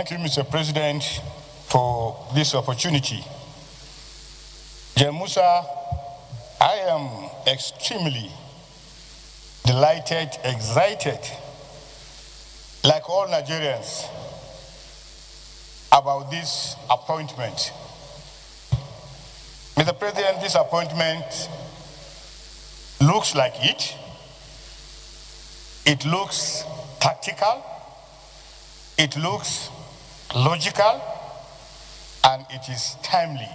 Thank you, Mr. President, for this opportunity. Musa, I am extremely delighted, excited, like all Nigerians, about this appointment. Mr. President, this appointment looks like it. It looks tactical. It looks logical, and it is timely.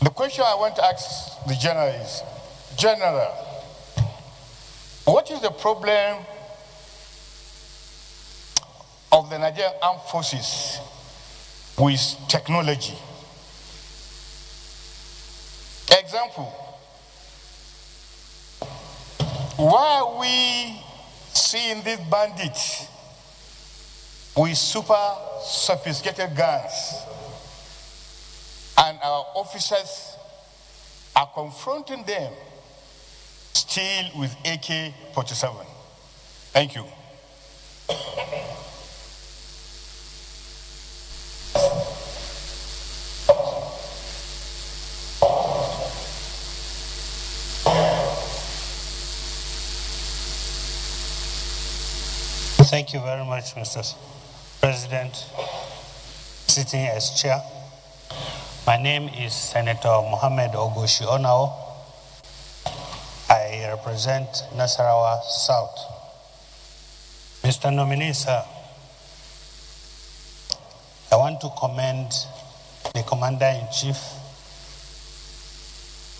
The question I want to ask the General is, General, what is the problem of the Nigerian Armed Forces with technology? Example, why are we seeing these bandits with super sophisticated guns, and our officers are confronting them still with AK-47? Thank you. Thank you very much, Mr. President, sitting as chair. My name is Senator Mohammed Ogoshi Onao. I represent Nasarawa South. Mr. Nominee, sir, I want to commend the Commander-in-Chief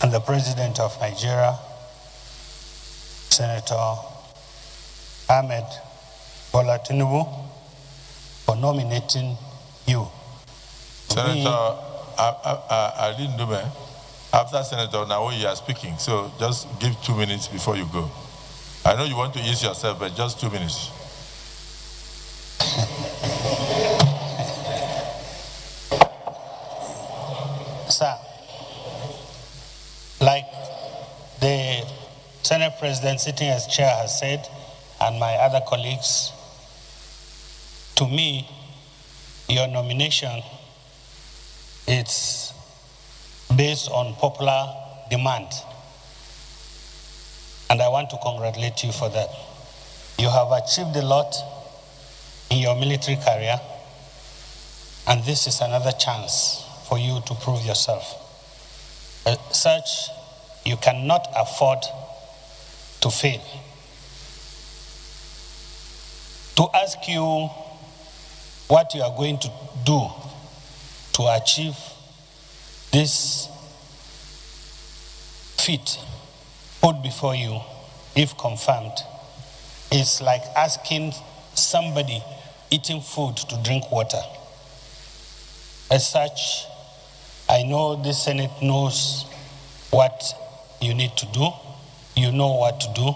and the President of Nigeria, Senator Ahmed Bola Tinubu, for nominating you. Senator Ali Ndume, after Senator Nawo, you are speaking, so just give 2 minutes before you go. I know you want to ease yourself, but just 2 minutes. Sir, like the Senate President sitting as chair has said, and my other colleagues, to me, your nomination, it's based on popular demand. And I want to congratulate you for that. You have achieved a lot in your military career, and this is another chance for you to prove yourself. As such, you cannot afford to fail. To ask you what you are going to do to achieve this feat put before you, if confirmed, is like asking somebody eating food to drink water. As such, I know the Senate knows what you need to do. You know what to do.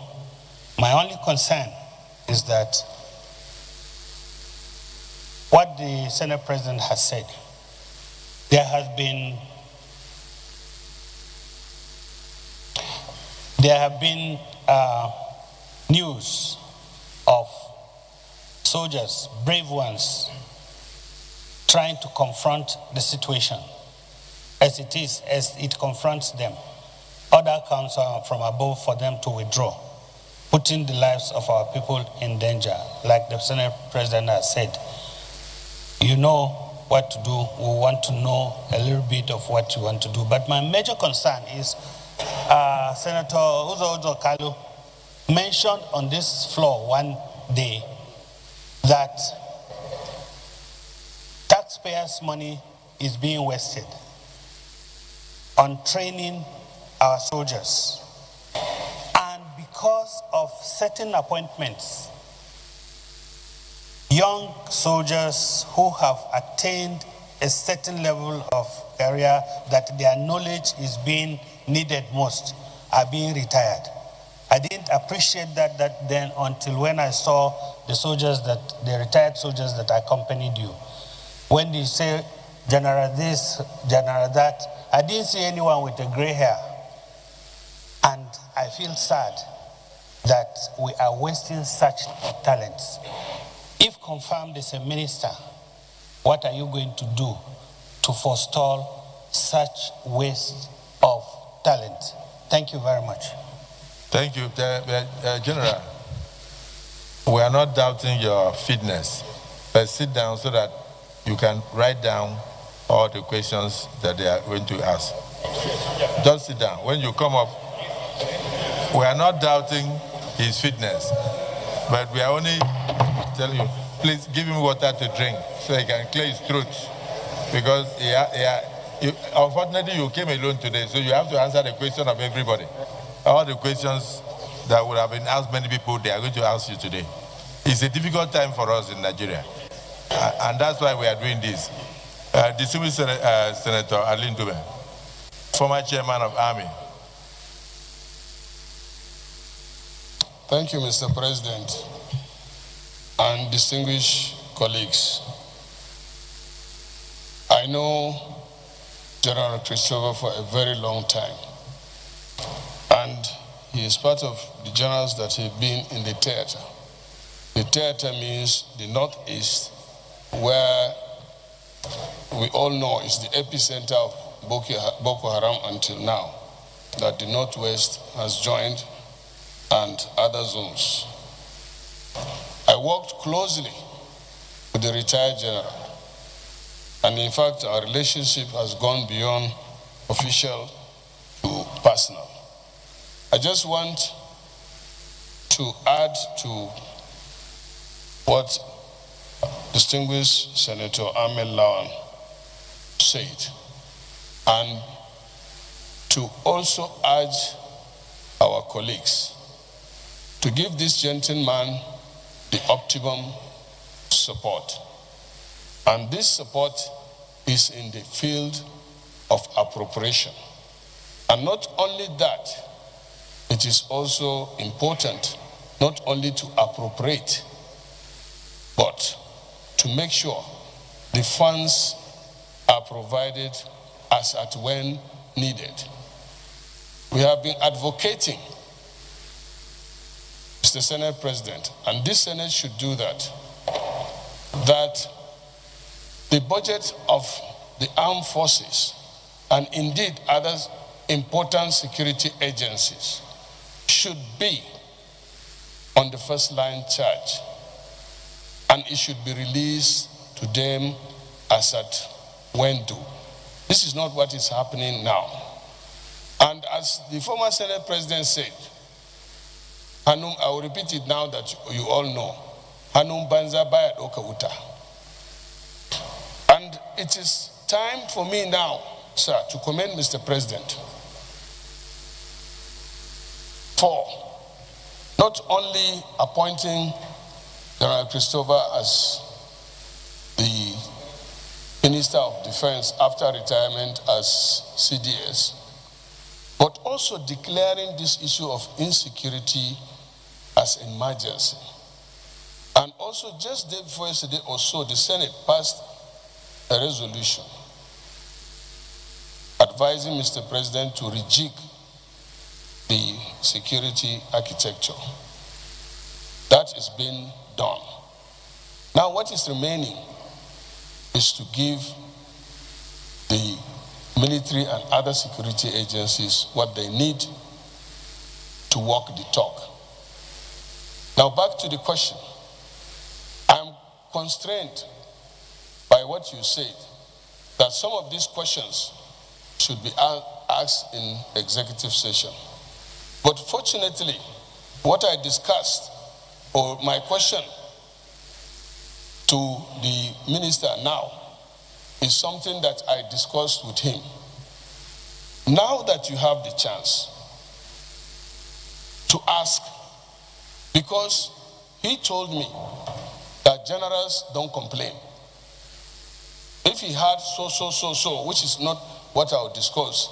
My only concern is that what the Senate President has said, there have been news of soldiers, brave ones, trying to confront the situation as it is, as it confronts them. Order comes from above for them to withdraw, putting the lives of our people in danger, like the Senate President has said. You know what to do. We want to know a little bit of what you want to do. But my major concern is Senator Uzo Kalu mentioned on this floor one day that taxpayers' money is being wasted on training our soldiers. And because of certain appointments, young soldiers who have attained a certain level of career that their knowledge is being needed most are being retired. I didn't appreciate that then until when I saw the retired soldiers that accompanied you. When you say general this, general that, I didn't see anyone with a gray hair. And I feel sad that we are wasting such talents. If confirmed as a minister, what are you going to do to forestall such waste of talent? Thank you very much. Thank you. General, we are not doubting your fitness, but sit down so that you can write down all the questions that they are going to ask. Just sit down. When you come up, we are not doubting his fitness, but we are only telling you, please give him water to drink so he can clear his throat. Because unfortunately, you came alone today, so you have to answer the question of everybody. All the questions that would have been asked many people, they are going to ask you today. It's a difficult time for us in Nigeria, and that's why we are doing this. Distinguished Senator Alin Dube, former chairman of Army. Thank you, Mr. President, and distinguished colleagues. I know General Christopher for a very long time, and he is part of the generals that have been in the theater. The theater means the Northeast, where we all know is the epicenter of Boko Haram until now, that the Northwest has joined, and other zones. I worked closely with the retired general, and in fact our relationship has gone beyond official to personal. I just want to add to what distinguished Senator Ahmed Lawan said, and to also urge our colleagues to give this gentleman the optimum support. And this support is in the field of appropriation. And not only that, it is also important not only to appropriate, but to make sure the funds are provided as at when needed. We have been advocating, Mr. Senate President, and this Senate should do that, that the budget of the armed forces and indeed other important security agencies should be on the first line charge, and it should be released to them as at when due. This is not what is happening now. And as the former Senate President said, Hanum, I will repeat it now that you all know, Hanum Banza Bayat Okawuta. And it is time for me now, sir, to commend Mr. President for not only appointing General Christopher as the Minister of Defense after retirement as CDS, but also declaring this issue of insecurity as an emergency. And also just day before yesterday or so, the Senate passed a resolution advising Mr. President to rejig the security architecture. That is being done. Now what is remaining is to give the military and other security agencies what they need to walk the talk. Now back to the question. I'm constrained by what you said, that some of these questions should be asked in executive session. But fortunately, what I discussed, or my question to the minister now, is something that I discussed with him. Now that you have the chance to ask, because he told me that generals don't complain. If he had so, which is not what I will discuss,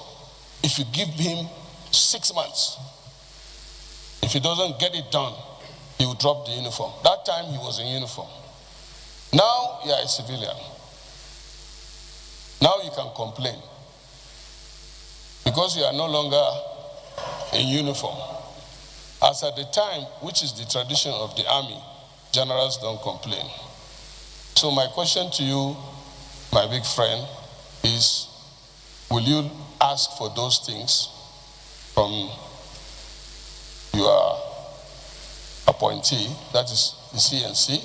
if you give him 6 months, if he doesn't get it done, he will drop the uniform. That time he was in uniform. Now you are a civilian. Now you can complain because you are no longer in uniform. As at the time, which is the tradition of the army, generals don't complain. So my question to you, my big friend, is will you ask for those things from your appointee, that is the CNC,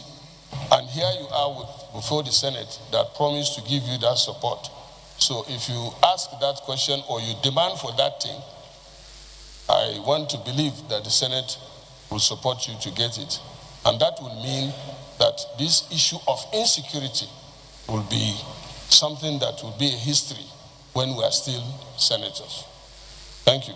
and here you are before the Senate that promised to give you that support. So if you ask that question or you demand for that thing, I want to believe that the Senate will support you to get it. And that will mean that this issue of insecurity will be something that will be a history when we are still senators. Thank you.